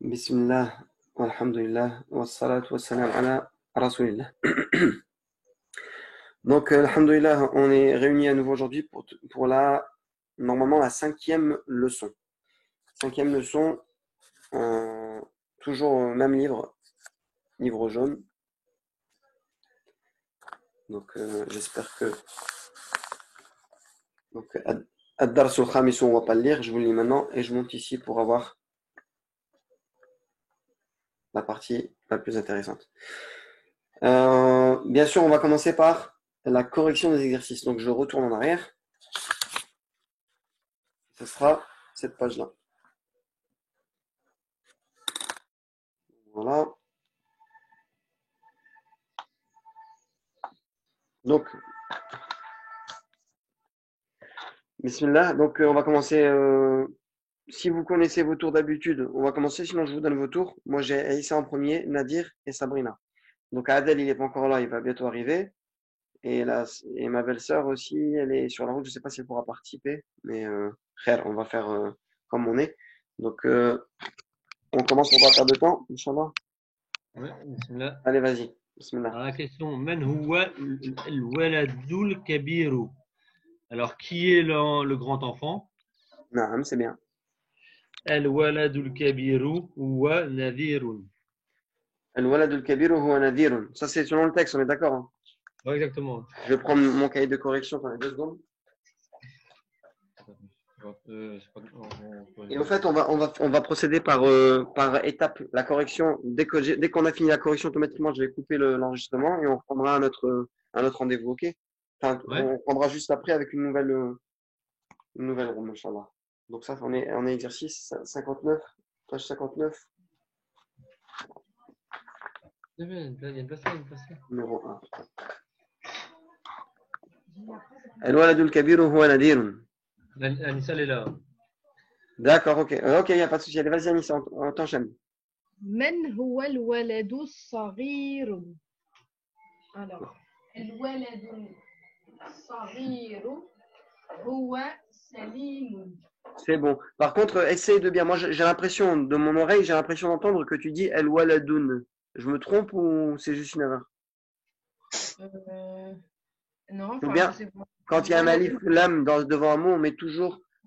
Bismillah, walhamdulillah, wassalatu wassalam ala rasulillah. Donc, alhamdulillah, on est réunis à nouveau aujourd'hui pour normalement la cinquième leçon. Cinquième leçon, toujours au même livre jaune. Donc, j'espère que. Donc, Ad-Darsul Khamis, on va pas le lire, je vous le lis maintenant et je monte ici pour avoir la partie la plus intéressante. Bien sûr, on va commencer par la correction des exercices. Donc, je retourne en arrière. Ce sera cette page-là. Voilà. Donc, bismillah. Donc, on va commencer. Si vous connaissez vos tours d'habitude, on va commencer. Sinon, je vous donne vos tours. Moi, j'ai Aïssa en premier, Nadir et Sabrina. Donc, Adel, il n'est pas encore là. Il va bientôt arriver. Et ma belle-sœur aussi, elle est sur la route. Je ne sais pas si elle pourra participer. Mais, frère, on va faire comme on est. Donc, on commence pour pas perdre de temps, Inch'Allah. Ouais, bismillah. Allez, vas-y. Bismillah. Alors, la question, Man huwa al-waladul kabiru? Alors, qui est le grand enfant? Naam, c'est bien. Al-waladul kabiru huwa nadhirun. Al-waladul kabiru huwa nadhirun. Ça, c'est selon le texte, on est d'accord, hein? Ouais, exactement. Je vais prendre mon cahier de correction pendant 2 secondes. Et en fait, on va procéder par étape. La correction, dès qu'on a fini la correction, automatiquement, je vais couper l'enregistrement et on prendra un autre rendez-vous, ok? Enfin, Ouais. on prendra juste après avec une nouvelle room, Inch'Allah. Donc ça, on est exercice 59, page 59, Il y a une place là, numéro 1. Al-waladul kabiru huwa nadirun. Anissa, elle est là. D'accord, ok. Ok, il n'y a pas de souci. Allez, vas-y, Anissa, on t'enchaîne. من هو الولد الصغير؟ Alors, الولد الصغير هو سليم. C'est bon. Par contre, essaye de bien. Moi, j'ai l'impression, de mon oreille, j'ai l'impression d'entendre que tu dis El Waladoun. Je me trompe ou c'est juste une erreur? Non, Ou enfin, bien, je sais pas. quand il y a un alif lam devant un mot, on ne met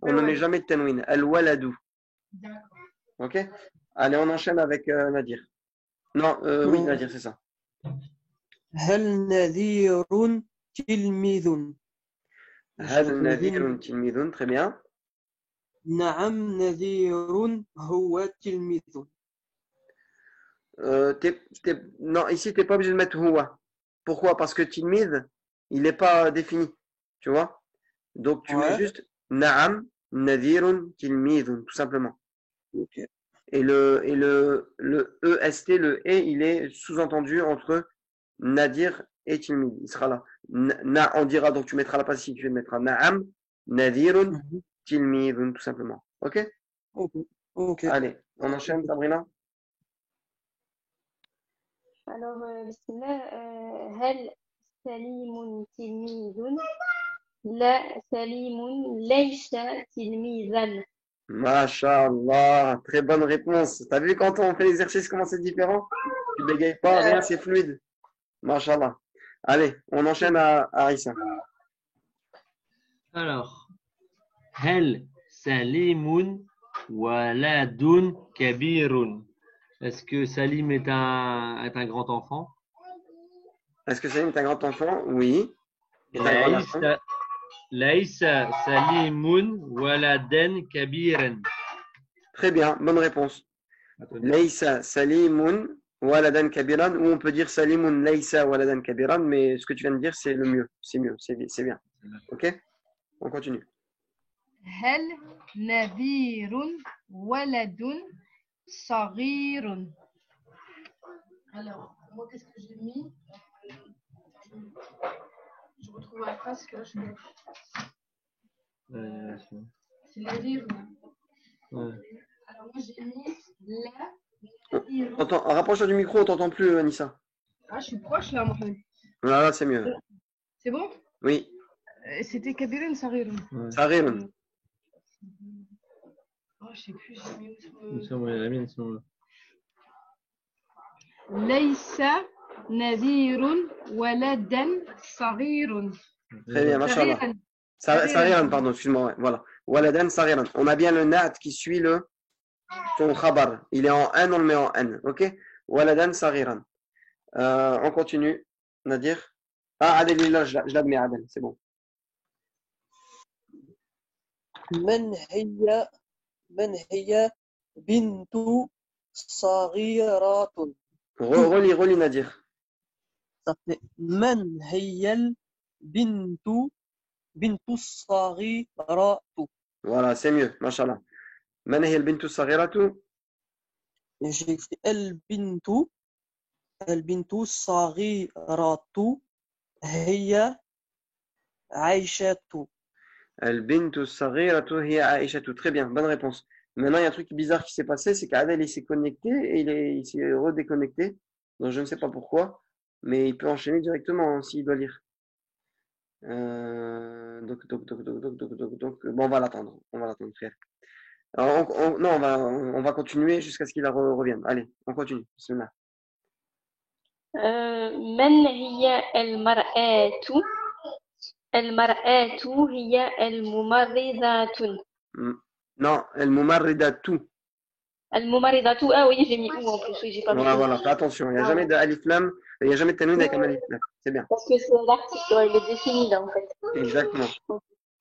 Ouais. jamais de tanwin. El Waladou. D'accord. Ok? Allez, on enchaîne avec Nadir. Non, oui, Nadir, c'est ça. هل نذير تلميذ؟ هل نذير تلميذ. Très bien. نعم نذير هو تلميذ. Non, ici, tu n'es pas obligé de mettre huwa. Pourquoi? Parce que tilmid, il n'est pas défini. Tu vois? Donc, tu mets juste Naam, Nadirun, Tilmidun, tout simplement. Okay. Et le EST, le E, il est sous-entendu entre Nadir et Tilmid. Il sera là. On dira, donc tu mettras la passive, tu mettras Naam, Nadirun, Tilmidun, tout simplement. Ok? Ok. Allez, on enchaîne, Sabrina. Alors, bismillah, هل سليم تلميذ؟ لا سليم ليس تلميذا. Masha'Allah, très bonne réponse. T'as vu quand on fait l'exercice, comment c'est différent? Tu bégayes pas, rien, c'est fluide. Masha'Allah. Allez, on enchaîne à Arissa. Alors, Hel Salimun waladun kabirun. Est-ce que Salim est un grand enfant? Est-ce que Salim est un grand enfant? Oui. Est un grand garçon? Laïsa Salimun waladan kabiran. Très bien, bonne réponse. Laïsa Salimun waladan kabiran, ou on peut dire Salimun Laïsa waladan kabiran, mais ce que tu viens de dire, c'est le mieux. C'est mieux, c'est bien. Ok? On continue. هل نذير ولد صغير? Alors, moi, qu'est-ce que j'ai mis? Je retrouve la phrase que là, je suis. C'est Nadir. Ouais. Alors, moi, j'ai mis la. Rapproche-toi du micro, on t'entend plus, Anissa. Ah, je suis proche là, Mohamed. Voilà, c'est mieux. C'est bon? Oui. C'était Kabirin Sarirun. Sarirun. Oh, je sais plus, j'ai mis où. La mienne sont là. ليس نذير ولدا صغير. Très bien, mashallah. صغيرا. Sariran, pardon, excuse-moi. Ouais, voilà. Waladan sariran. On a bien le na'at qui suit son khabar. Il est en N, on le met en N. Ok? Waladan sariran. On continue. Nadir. Ah, Adel, il est là, je l'admets, Adel, c'est bon. من هي بنت صغيرة. Relis, Nadir. Ça fait من هي البنت الصغيرة. Voilà, c'est mieux, mashallah. Man hiya al-bintu as-saghiratu? J'ai écrit البنت الصغيرة هي عائشة. Al-bintu as-saghiratu hiya Aishatu. Très bien, bonne réponse. Maintenant, il y a un truc bizarre qui s'est passé, c'est qu'Adel il s'est connecté et il s'est redéconnecté. Donc je ne sais pas pourquoi, mais il peut enchaîner directement hein, s'il doit lire. Donc, bon, on va l'attendre. On va l'attendre, frère. Alors, non, on va continuer jusqu'à ce qu'il revienne. Allez, on continue. Bismillah. من هي المرأة هي الممرضة. Non, al-mumarridatu. الممرضة. Ah oui, j'ai mis où en plus? Oui, j'ai pas mis. Voilà, fais attention. Il n'y a jamais de alif lam, il n'y a jamais de tanwin avec un alif lam. C'est bien. Parce que c'est l'article, ouais, il est défini là en fait. Exactement.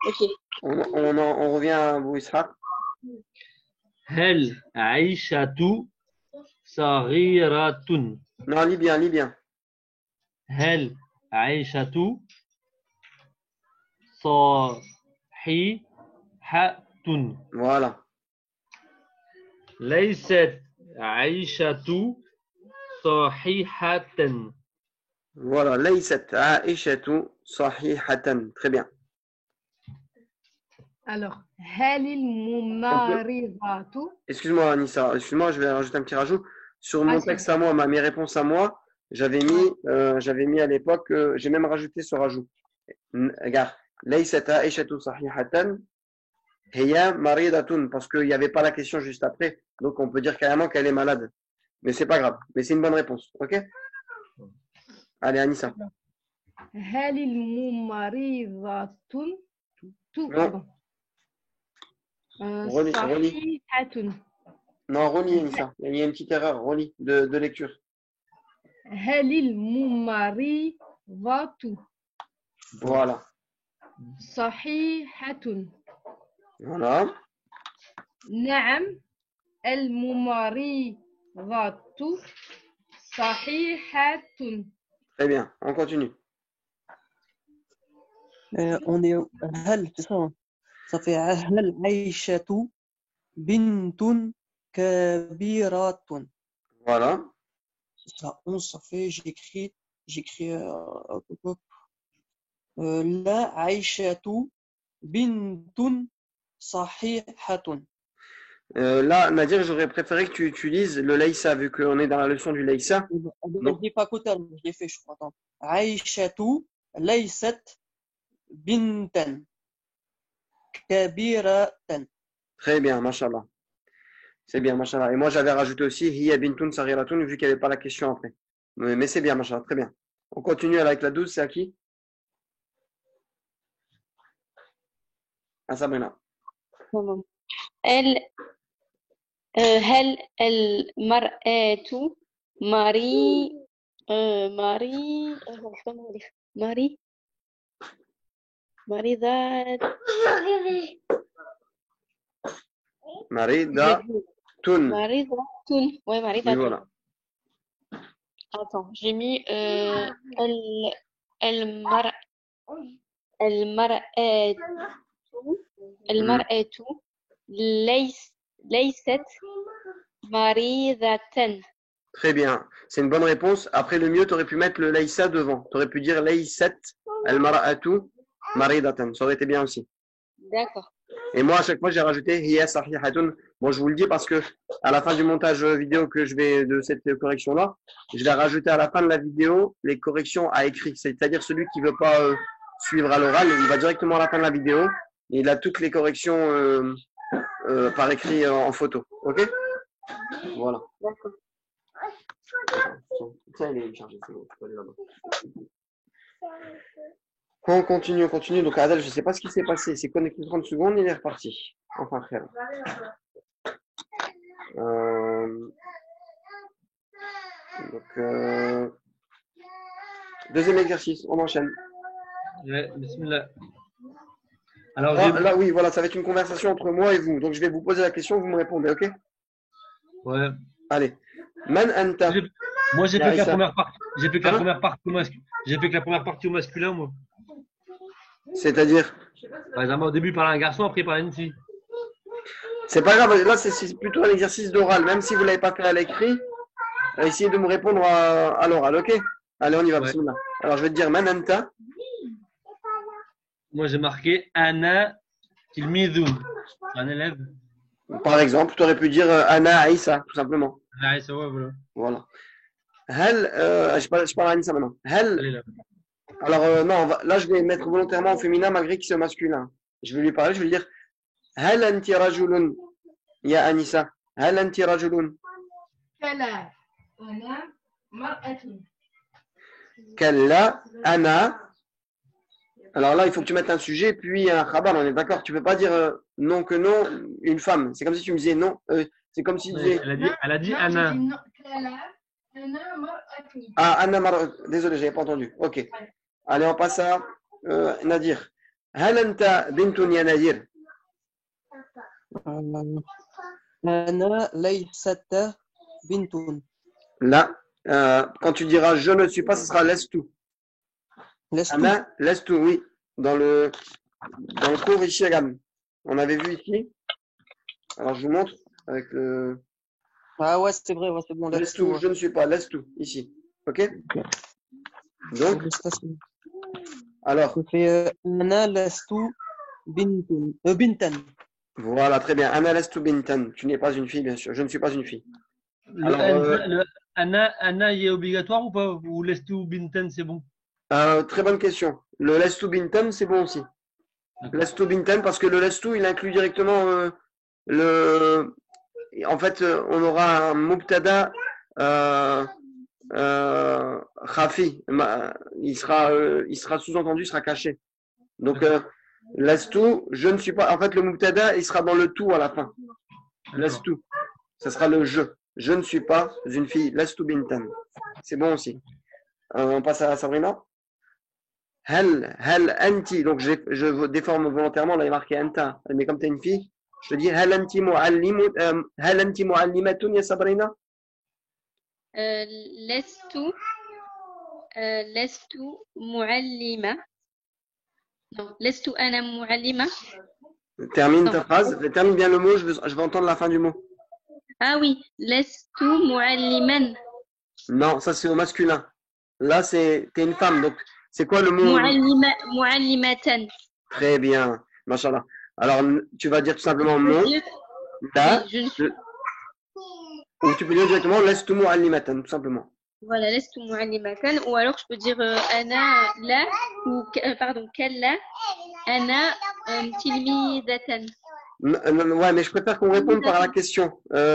Ok. On revient à Abu Ishaq. هل عيشة صغيرة؟ Non, lis bien. هل عيشة صحيحة؟ Voilà. ليست عيشة صحيحة. Voilà. Laysat Aishatu sahihatan. Très bien. Alors, هل الممرضة. Excuse-moi, Anissa. Excuse-moi, je vais rajouter un petit rajout. Sur mon texte à moi, mes réponses à moi, j'avais mis à l'époque, j'ai même rajouté ce rajout. Regarde. Laysat Aishatu sahihatan. Hiya maridatun. Parce qu'il n'y avait pas la question juste après. Donc, on peut dire carrément qu'elle est malade. Mais c'est pas grave. Mais c'est une bonne réponse. Ok? Allez, Anissa. هل الممرضة Non. Relis. صحيحة. Non, relis, Anissa. Il y a une petite erreur. Relis de lecture. هل الممرضة Voilà. صحيحة. Voilà. نعم الممرضة صحيحة. Très bien. On continue. On est هل, c'est ça, hein? Ça fait هل عائشة بنت كبيرة. Voilà. Ça 11, ça fait j'écris لا عائشة بنت صحيحة. Là, Nadir, j'aurais préféré que tu lises le Laïssa, vu qu'on est dans la leçon du Laïssa. Je ne dis pas qu'au terme, je l'ai fait, je crois. Attends. عائشة ليست بنتا كبيرة. Très bien, mashallah. C'est bien, mashallah. Et moi, j'avais rajouté aussi Hiya bintun sariratun, vu qu'il n'y avait pas la question après. Mais c'est bien, mashallah. Très bien. On continue avec la 12, c'est à qui? À Sabrina. هل المرأة مريضة. Maridatun. Ouais, Oui, مريضة. voilà. Attends, j'ai mis المرأة ليست مريضة. Très bien. C'est une bonne réponse. Après, le mieux, tu aurais pu mettre le Laïssa devant. Tu aurais pu dire Laïsat al-mara'atu maridatan. Ça aurait été bien aussi. D'accord. Et moi, à chaque fois, j'ai rajouté Hiya sahihatun. Bon, je vous le dis parce que à la fin du montage vidéo de cette correction-là, je vais rajouter à la fin de la vidéo les corrections à écrit. C'est-à-dire celui qui veut pas suivre à l'oral, il va directement à la fin de la vidéo et il a toutes les corrections par écrit en photo. Ok? Voilà. D'accord. tiens. Ça, il est chargé, c'est bon, tu peux aller là-bas. On continue, on continue. Donc, Adel, je ne sais pas ce qui s'est passé. C'est connecté 30 secondes, il est reparti. Enfin, frère. Donc, deuxième exercice, on enchaîne. Ouais, bismillah. Alors, Là, oui, voilà, ça va être une conversation entre moi et vous. Donc, je vais vous poser la question, vous me répondez, ok? ouais. Allez. Man anta. Moi, j'ai fait que la Aïssa. première partie. J'ai fait que la Hein première partie au masculin. J'ai fait que la première partie au masculin, moi. C'est-à-dire, Par exemple, au début, par un garçon, après, par une fille. c'est pas grave, là, c'est plutôt un exercice d'oral. Même si vous ne l'avez pas fait à l'écrit, essayez de me répondre à l'oral, ok? Allez, on y va, Ouais. bismillah. Alors, je vais te dire man anta. Moi, j'ai marqué Anna Tilmidou. Un élève. Par exemple, tu aurais pu dire Anna Aïssa, tout simplement. Ah, ça va, voilà. Voilà. Hal, je parle à Anissa maintenant. Hal, Allez, là. alors non, là je vais mettre volontairement au féminin malgré qu'il soit masculin. Je vais lui parler, je vais lui dire Hal anti rajulun, ya Anissa. Hal anti rajulun. كلا أنا مرأة. Kalla, Anna. Alors là, il faut que tu mettes un sujet puis un khabar, on est d'accord. Tu peux pas dire non que non, une femme. C'est comme si tu me disais non. C'est comme si tu disais Elle a dit Non, Anna. j'ai dit non. كلا أنا مرأة. ah Anna désolé, j'avais pas entendu. Ok. Allez, on passe à Nadir. Hal anta bintun ya Nadir. أنا ليست بنت. Là, quand tu diras je ne suis pas, ce sera laisse tout. لست. Anna, laisse tout, oui. Dans le cours ici, regarde. On avait vu ici. Alors, je vous montre avec le Ah ouais, c'est vrai, ouais, c'est bon. laisse tout, je ne suis pas, laisse tout, ici. Ok? Donc, alors, أنا لست بنتا. voilà, très bien. Anna, laisse tout bintan. Tu n'es pas une fille, bien sûr. Je ne suis pas une fille. Le, Alors, le Anna, il est obligatoire ou pas? Ou laisse tout Binten, c'est bon? Très bonne question. Le laisse tout bintan, c'est bon aussi. Laisse tout bintan, parce que le laisse tout, il inclut directement le. En fait, on aura un mubtada khafi. Il sera sous-entendu, il sera caché. Donc, laisse tout, je ne suis pas. En fait, le mubtada, il sera dans le tout à la fin. Laisse tout. Ça sera le je. Je ne suis pas une fille. Laisse tout bintan. C'est bon aussi. On passe à Sabrina. Hal anti. Donc, je déforme volontairement. Là, il est marqué anta. Mais comme tu es une fille, je te dis hal anti muallimatun ya Sabrina. لست معلمة. Non, لست أنا معلمة. Termine Non. ta phrase. Termine bien le mot. Je veux entendre la fin du mot. Ah oui, لست معلما. Non, ça c'est au masculin. Là, t'es une femme. Donc, c'est quoi le mot? معلمة. Très bien. Machallah. Alors, tu vas dire tout simplement Je peux non. dire- Là, oui, je ne suis- ou tu peux dire directement laisse tout muallimatan, tout simplement. Voilà, لست معلمة. Ou alors je peux dire أنا لا ou pardon كلا أنا تلميذة. Ouais, mais je préfère qu'on réponde par la question.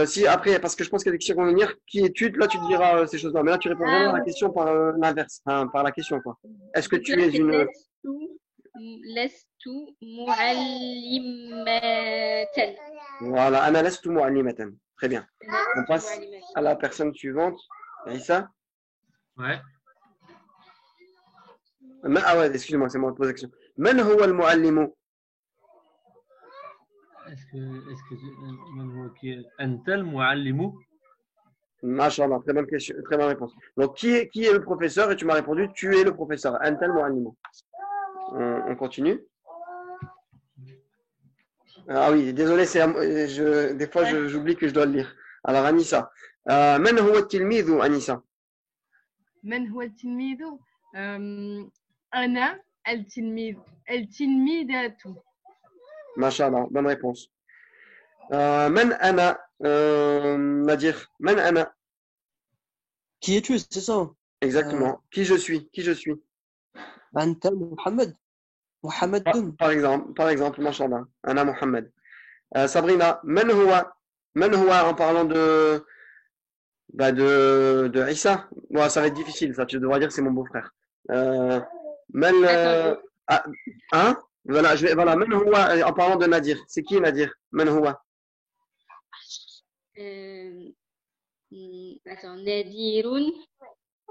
Si après, parce que je pense qu'il y a des questions qui vont venir, qui étude, là tu diras ces choses-là. Mais là tu réponds vraiment à la question par l'inverse, enfin, par la question quoi. Est-ce que Donc tu là, es c'est une لست معلمة. voilà, ana lastu muallimatan. Très bien. On passe à la personne suivante. Aïssa. Ouais. Ah ouais, excuse-moi, c'est moi qui pose la question. Man huwa al-muallimu? Est-ce que Antal Muallimu? Machallah, très bonne question, très bonne réponse. Donc, qui est le professeur? Et tu m'as répondu, tu es le professeur. Antal muallimu. On continue. Ah oui, désolé, des fois j'oublie que je dois le lire. Alors, Anissa. Man huwa at-tilmidhu, Anissa? من هو التلميذ؟ أنا التلميذة. Machallah, bonne réponse. Man ana, Nadir. Man ana. Qui es-tu, c'est ça? Exactement. Qui je suis? Qui je suis? أنت محمد. محمد. Par exemple, Machallah. Ana Muhammad. Sabrina. Man huwa en parlant de Bah de Issa. Bon, ça va être difficile, ça. Tu devras dire que c'est mon beau-frère. Men, Attends, ah, hein? Voilà, voilà. Men huwa, en parlant de Nadir. C'est qui Nadir? Men huwa. attends, Nadirun.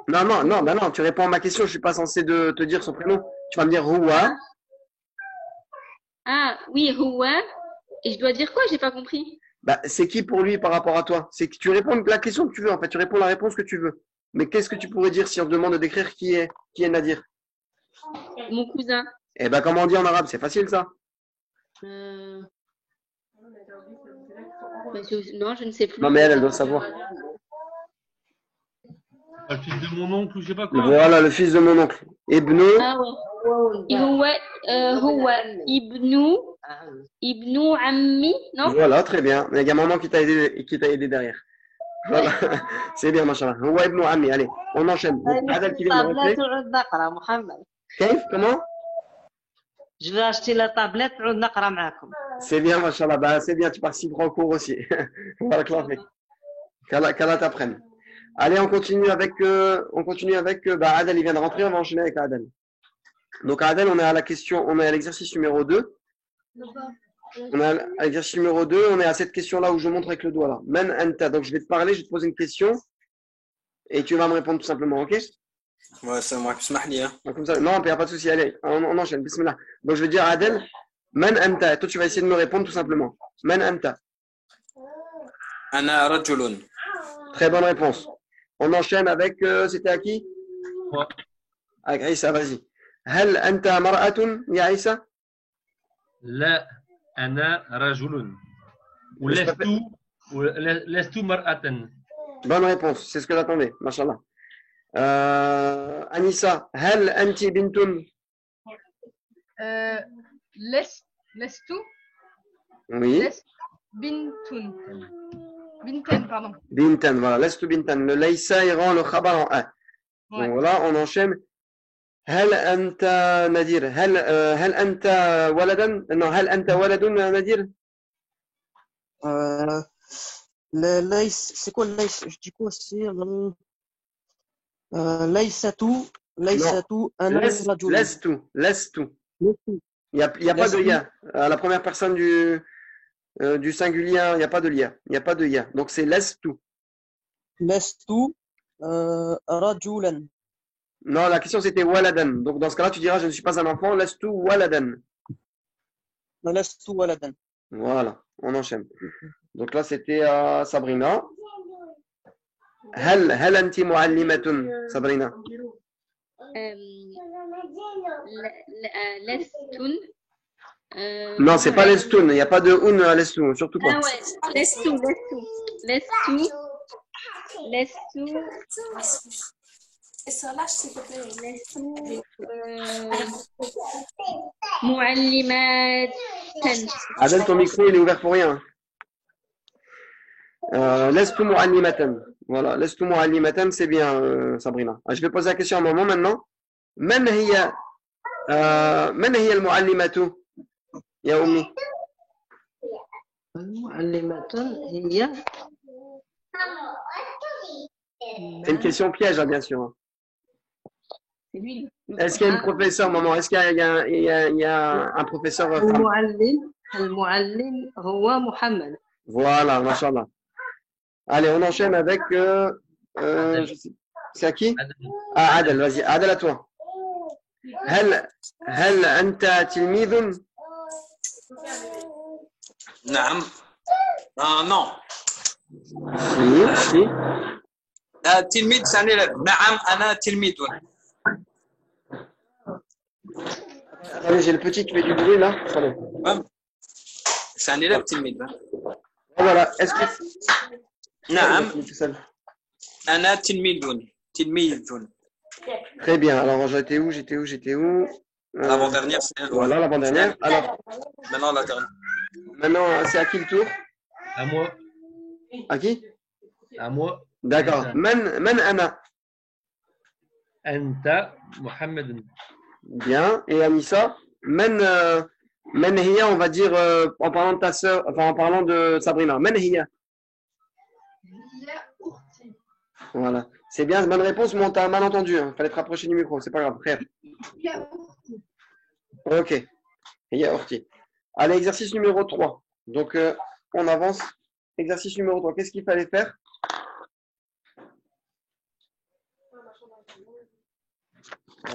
Non, bah non, tu réponds à ma question. Je suis pas censé te dire son prénom. Tu vas me dire huwa. Ah, oui, Huwa. Et je dois dire quoi? J'ai pas compris. Bah, c'est qui pour lui par rapport à toi? C'est que tu réponds la question que tu veux, en fait. Tu réponds la réponse que tu veux. Mais qu'est-ce que tu pourrais dire si on te demande de décrire qui est Nadir? Mon cousin. Eh ben, comment on dit en arabe? C'est facile, ça. Non, je ne sais plus. Non, mais elle doit savoir. Le fils de mon oncle ou je sais pas quoi. Voilà, le fils de mon oncle. Ibnu. Ah ouais. Huwa ibnu ammi, non? Voilà, très bien. Il y a maman qui t'a aidé derrière. Voilà. C'est bien, machallah. Huwa ibnu ammi. Allez, on enchaîne. Donc, Adel qui vient de rentrer. Kayf, comment? Je vais acheter la tablette et نقرا معاكم. C'est bien, machallah. Bah, c'est bien, tu participes en cours aussi. Voilà, clair. Qu'Allah t'apprenne. Allez, on continue avec bah, Adel, il vient de rentrer, on va enchaîner avec Adel. Donc, Adel, on est à l'exercice numéro 2. On est à l'exercice numéro 2, on est à cette question-là où je montre avec le doigt là. Men anta. Donc, je vais te parler, je vais te poser une question et tu vas me répondre tout simplement, ok? Ouais, c'est moi qui se Comme ça, non, il n'y a pas de souci, allez, on enchaîne, bismillah. Donc, je vais dire à Adel, Men anta. Et toi, tu vas essayer de me répondre tout simplement. Men anta. Ana rajulun. Très bonne réponse. On enchaîne avec, c'était à qui? Ouais. Avec Aïssa, vas-y. Hal anta mar'atun, ya Aïssa? لا أنا رجل ولست مرأة. Bonne réponse, c'est ce que j'attendais, mashallah. Anissa, hal anti bintun? لست Oui. بنت بنتين pardon. Bintan, voilà, lastu bintan. Le laïsa, il rend le khabar en a. Ouais. Donc voilà, on enchaîne. هل أنت نذير هل أنت ولدا هل أنت ولد نذير ليس c'est quoi ليس je dis quoi c'est ليست أنا رجل لست il y a pas de ya à la première personne du singulier il y a pas de ya donc c'est لست رجلا. Non, la question c'était waladan. Donc dans ce cas-là, tu diras je ne suis pas un enfant, lastu waladan. لست ولدا. Voilà, on enchaîne. Donc là c'était à Sabrina. هل أنت معلمة Sabrina? Lestun. Non, c'est pas lestun, il n'y a pas de un à lestun, surtout pas. Ah ouais, lestu. Muallimatan. Adel, ton micro il est ouvert pour rien. Lestu muallimatan. Voilà, lestu muallimatan, c'est bien, Sabrina. Je vais poser la question à un moment maintenant. من هي المعلمة يا أمي؟ المعلمة هي C'est une question piège, hein, bien sûr. C'est lui. Est-ce qu'il y a une professeure, maman? Est-ce qu'il y a un professeur المعلم هو محمد. Voilà, machallah. Allez, on enchaîne avec. C'est à qui? Ah, Adel, vas-y. Adel, à toi. هل أنت تلميذ؟ نعم. Non. Si. تلميذ ثاني. نعم أنا تلميذ. Attendez, j'ai le petit qui fait du bruit là. Attendez. ثاني لا تلميذ. Voilà. Est-ce que. نعم. أنا تلميذ. Très bien. Alors, j'étais où? L'avant-dernière, c'est voilà, l'avant-dernière. Alors, maintenant, la dernière. maintenant, c'est à qui le tour? À moi. À qui? À moi. D'accord. Man ana. أنت محمد. Bien. Et Anissa? Man hiya, on va dire, en parlant de ta sœur, enfin, en parlant de Sabrina. Man hiya. Voilà. C'est bien, bonne réponse, mais on t'a mal entendu. Il fallait te rapprocher du micro, c'est pas grave. Frère. Ok. Il y a Orti. Allez, exercice numéro 3. Donc, on avance. Exercice numéro 3. Qu'est-ce qu'il fallait faire?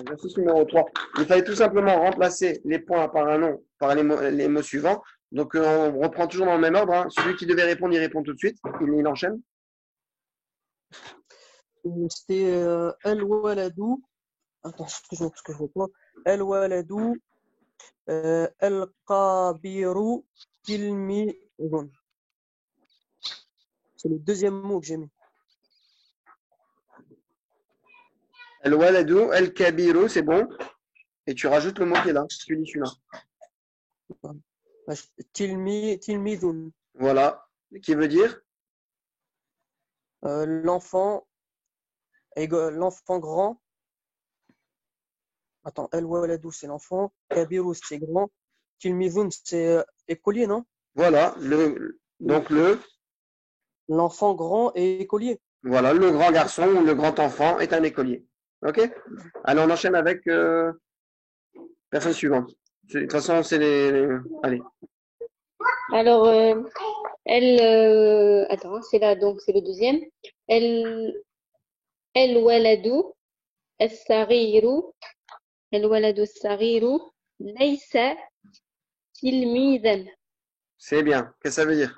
Exercice numéro 3. Il fallait tout simplement remplacer les points par un nom, par les mots suivants. Donc, on reprend toujours dans le même ordre. Hein. Celui qui devait répondre, il répond tout de suite. Il enchaîne. C'était Al-Waladou. Attends, excuse-moi, parce que je vois pas. Al-Waladou, Al-Qabiru, Tilmidun. C'est le deuxième mot que j'ai mis. Al-Waladou, Al-Kabiru, c'est bon. Et tu rajoutes le mot qui est là. Tu lis celui-là. Tilmidun. Voilà. Qui veut dire? L'enfant grand. Attends, Al-Waladou, c'est l'enfant. Kabiru, c'est grand. Tilmidun, c'est écolier, non? Voilà. Donc, L'enfant grand et écolier. voilà, le grand garçon ou le grand enfant est un écolier. Ok? Allez, on enchaîne avec personne suivante. De toute façon, c'est Allez. Alors, attends, c'est là, donc c'est le deuxième. El-Waladou, El-Sariru, El-Waladou, El-Sariru, Laysa, Tilmidan. C'est bien. Qu'est-ce que ça veut dire?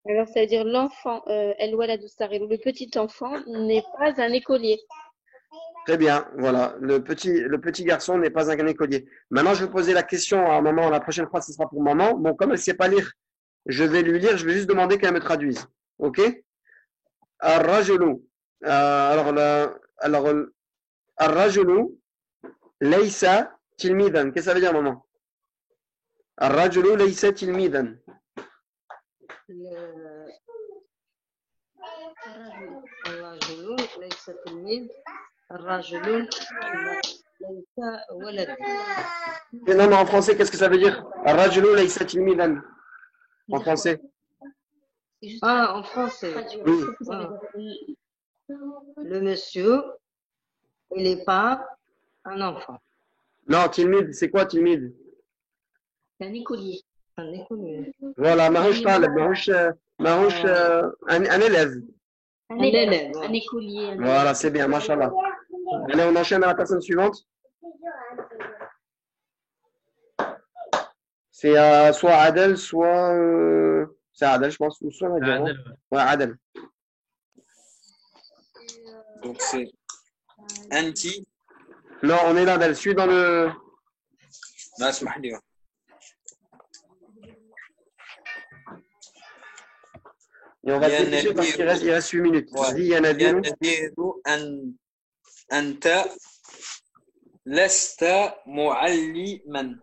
Alors, ça veut dire l'enfant, El-Waladou, El-Sariru, le petit enfant n'est pas un écolier. Très bien. Voilà. Le petit garçon n'est pas un écolier. Maintenant, je vais poser la question à maman. La prochaine fois, ce sera pour maman. Bon, comme elle ne sait pas lire, je vais lui lire. Je vais juste demander qu'elle me traduise. Ok? Ar-rajulu. Alors, Ar-rajulu, Laysa, Tilmidan. Qu'est-ce que ça veut dire, maman? Ar-rajulu, Laysa, Tilmidan. الرجل ليس تلميذ الرجل ليس ولد. Non, mais en français, qu'est-ce que ça veut dire? Ar-rajulu, Laysa, Tilmidan. En français. Ah, en français. Oui. Ah. Le monsieur, il n'est pas un enfant. Non, Tilmid, c'est quoi Tilmid? C'est un écolier. Un écolier. Voilà, Marouche Taleb, Marouche, un élève. Un élève, élève, ouais. un écolier. Voilà, c'est bien, machallah. Allez, on enchaîne à la personne suivante. C'est soit Adel, soit. C'est Adel, je pense, ou soit Nadir. Adel, Ouais, Adel. Donc c'est Anti. Non, on est là, Adel. Suis dans le. Non, اسمح لي. Et on va se dépêcher parce qu'il reste 8 minutes. Vas-y, يا Nadir. نذير أنت لست معلما.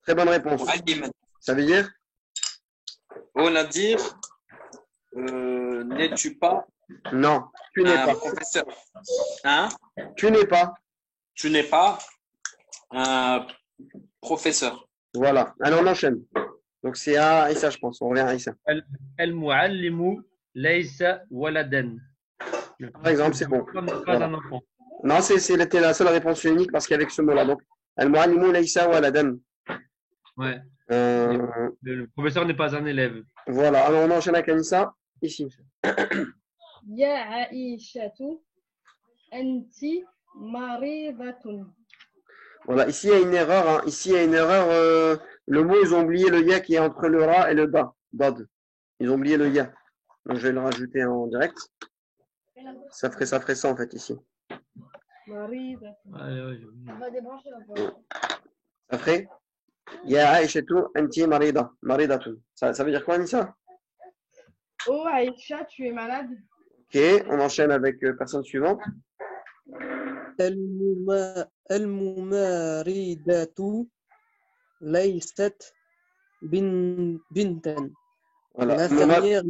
Très bonne réponse. معلما. Ça veut dire? Oh Nadir, n'es-tu pas Non, tu n'es un pas. professeur? Hein? Tu n'es pas. Tu n'es pas un professeur. Voilà. Allez, on enchaîne. Donc, c'est à Aïssa, je pense. On revient à Aïssa. المعلم ليس ولدا. Par exemple, c'est bon. Pas Voilà. un enfant. Non, c'était la seule réponse unique parce qu'avec ce mot-là. Donc, al-muallimu laysa waladan. Ouais. Euh, Le professeur n'est pas un élève. voilà. Alors, on enchaîne avec Anissa. Ici. Ya Aïchatu, Anti Maridatun. Voilà. Ici, il y a une erreur. Hein. Ici, il y a une erreur. Le mot, ils ont oublié le ya qui est entre le ra et le da. Dad. Ils ont oublié le ya. Donc, je vais le rajouter en direct. Ça ferait ça en fait ici. Maridatun. Ouais, On va débrancher la voix. Ça ferait Ya Aïchatu anti marida. Maridatun. Ça veut dire quoi, Anissa? Oh Aïcha, tu es malade? Ok. On enchaîne avec personne suivante. Al-Mumaridatu laysat bintan. Voilà. L'infirmière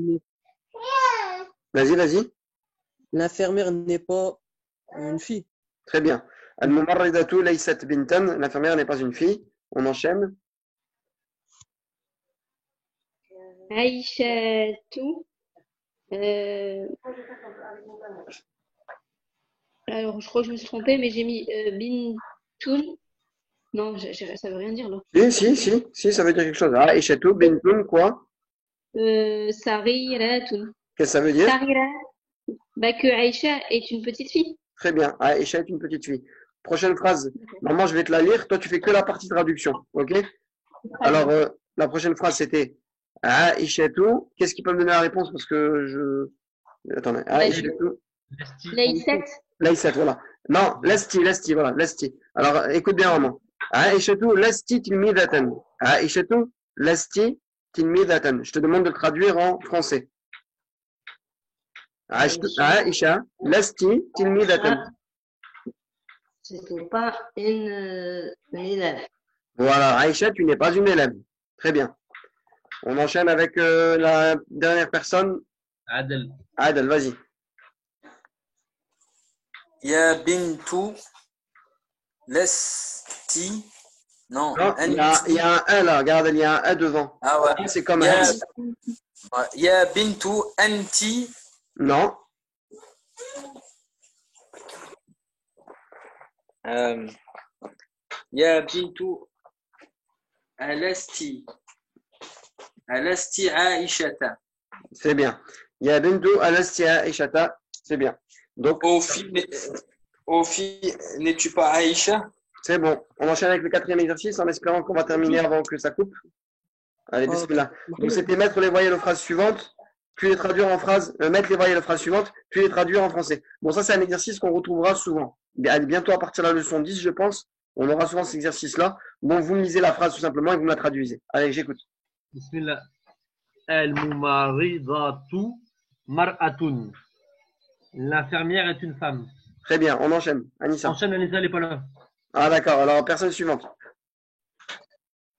Vas-y. n'est pas une fille. Très bien. Al-mumarridatu laysat bintan. L'infirmière n'est pas une fille. On enchaîne. Aïchatou, Euh, alors, je crois que je me suis trompée, mais j'ai mis Bintoun. Non, ça veut rien dire là. Si, ça veut dire quelque chose. Aïchatou, Bintoun, quoi? Sariratun. Qu'est-ce que ça veut dire? Sarira. Bah, que Aïcha est une petite fille. Très bien. Aïcha est une petite fille. Prochaine phrase. Maman, je vais te la lire. Toi, tu fais que la partie traduction. OK? Alors, la prochaine phrase, c'était Aïchatou. Qu'est-ce qui peut me donner la réponse? Parce que je. Attendez. Aïchatou. Lesti. Laïsat. Voilà. Non, Lesti, voilà. Lesti. Alors, écoute bien, maman. Aïchatou, Lesti tilmidatan. Aïchatou, Lesti tilmidatan. Je te demande de le traduire en français. Aïcha, Lesti tilmidatan. C'était pas une élève. Voilà, Aïcha, tu n'es pas une élève. Très bien. On enchaîne avec la dernière personne. Adel. Adel, vas-y. Ya bintu lesti. Non, Non, il y a un E là, regarde, il y a un E devant. Ah ouais. C'est comme Ya, un. ya bintu anti. Non, Ya bintu alasti. Alasti Aïchata. c'est bien. Il y a Bintu Alastia Aishata, c'est bien. Donc, Au filles, n'es-tu pas Aïcha? c'est bon. On enchaîne avec le quatrième exercice en espérant qu'on va terminer avant que ça coupe. Allez, bismillah. Donc, c'était mettre les voyelles aux phrases suivantes, puis les traduire en phrases, mettre les voyelles aux phrases suivantes, puis les traduire en français. Bon, ça, c'est un exercice qu'on retrouvera souvent. Bientôt, à partir de la leçon 10, je pense, on aura souvent cet exercice-là. Bon, vous me lisez la phrase tout simplement et vous me la traduisez. Allez, j'écoute. Bismillah. Al-Mumaridatu mar'atun. L'infirmière est une femme. Très bien, on enchaîne. Anissa. Enchaîne, Anissa, elle n'est pas là. Ah, d'accord. Alors, personne suivante.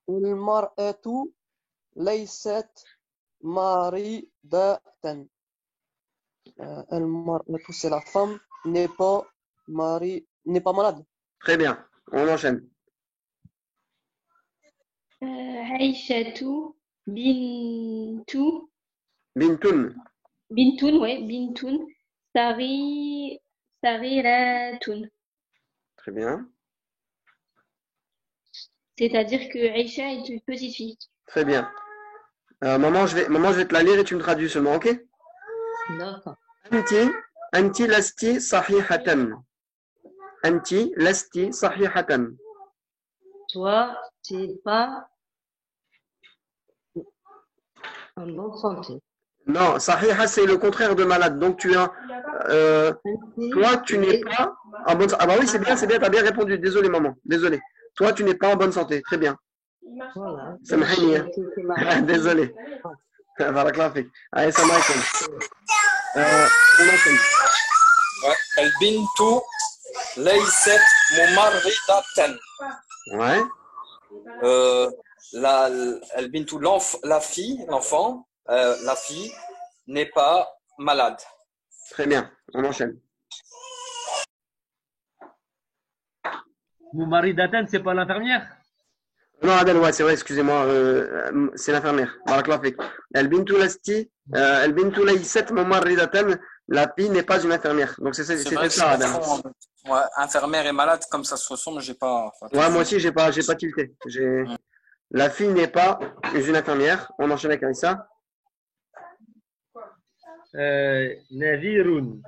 المرأة ليست مريضة. المرأة, c'est la femme, n'est pas malade. Très bien, on enchaîne. Aïchatou. Bintoun. Bintoun. Ouais, Bintoun. Sariratun. Très bien. C'est-à-dire que Aïcha est une petite fille. Très bien. Maman, je vais te la lire et tu me traduis seulement, ok? D'accord. Anti lasti sahihatan. Anti lasti sahihatan. Toi, tu n'es pas en bonne santé. Non, sahiha, c'est le contraire de malade. Donc, tu as. Toi, tu n'es pas en bonne santé. Ah, bah oui, c'est bien, tu as bien répondu. Désolé, maman. Désolé. Toi, tu n'es pas en bonne santé. Très bien. Voilà. Samahani. Désolé. Barakallah fik. Allez, salam alaikum. On enchaîne. Al-bintu laysat mumarridatan. Ouais. Al-bintu, la fille, l'enfant, la fille n'est pas malade. Très bien, on enchaîne. Mumaridatan, c'est pas l'infirmière? Non, Adel, ouais, c'est vrai, excusez-moi, c'est l'infirmière. Barakallah fik. El-bintu laysat mumarridatan. La fille n'est pas une infirmière. Donc, c'était ça, Adel. Ouais, infirmière et malade, comme ça se ressemble, j'ai pas. Ouais, moi aussi, j'ai pas tilté. La fille n'est pas une infirmière. On enchaîne avec Aïssa. Nadirun.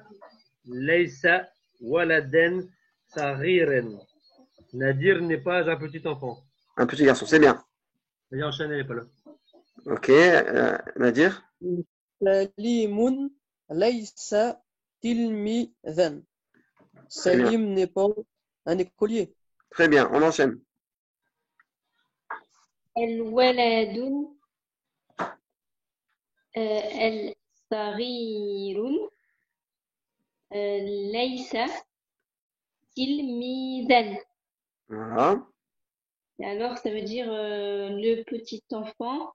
Laysa waladan saghiran. Nadir n'est pas un petit enfant. Un petit garçon, c'est bien. Vas-y, enchaîne, elle n'est pas là. Ok, Nadir. Salimun laysa tilmidhan. Salim n'est pas un écolier. Très bien, on enchaîne. Al-waladun. Al-saghirun. Laysa tilmidan. Voilà. Et alors, ça veut dire le petit enfant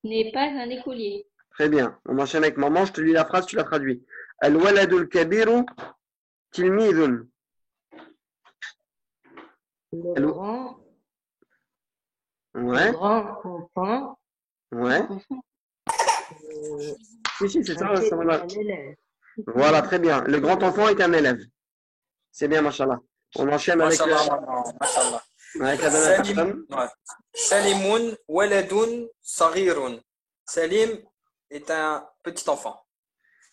n'est pas un écolier. Très bien. On enchaîne avec maman. Je te lis la phrase, tu la traduis. Al-waladul kabiru tilmidun. Le grand, Ouais. le grand enfant Ouais. Si, c'est ça. Voilà, très bien. Le grand enfant est un élève. C'est bien, machallah. On enchaîne avec Mashallah, maman, mashallah. la dernière personne. Salim, ouais. Salimun waladun saghirun. Salim est un petit enfant.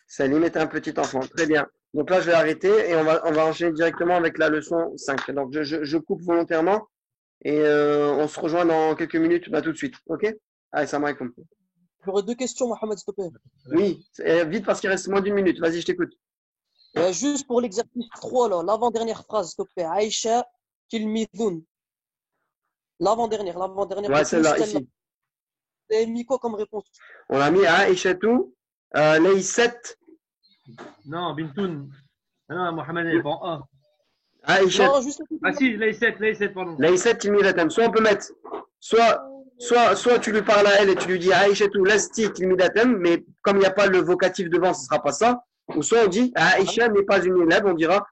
Salim est un petit enfant. Très bien. Donc là, je vais arrêter et on va enchaîner directement avec la leçon 5. Donc, je coupe volontairement et on se rejoint dans quelques minutes, tout de suite. OK? Allez, salam alaikum. J'aurais deux questions, Mohamed, s'il te plaît. Oui, vite parce qu'il reste moins d'une minute. Vas-y, je t'écoute. Juste pour l'exercice 3, là, l'avant-dernière phrase, s'il te plaît. Aïcha Tilmidun. L'avant-dernière. Ouais, celle-là, ici. Vous avez mis quoi comme réponse? On a mis Aïchatou, Laïset. Non, Bintoun. Ah non, Mohamed, elle est pas en A. Aïcha. Non, juste Ah si, Laïset, pardon. Laïset Tilmidatam. Soit on peut mettre, soit tu lui parles à elle et tu lui dis Aïchatou, Lasti Tilmidatam, mais comme il n'y a pas le vocatif devant, ce ne sera pas ça. Ou soit on dit Aïcha n'est pas une élève, on dira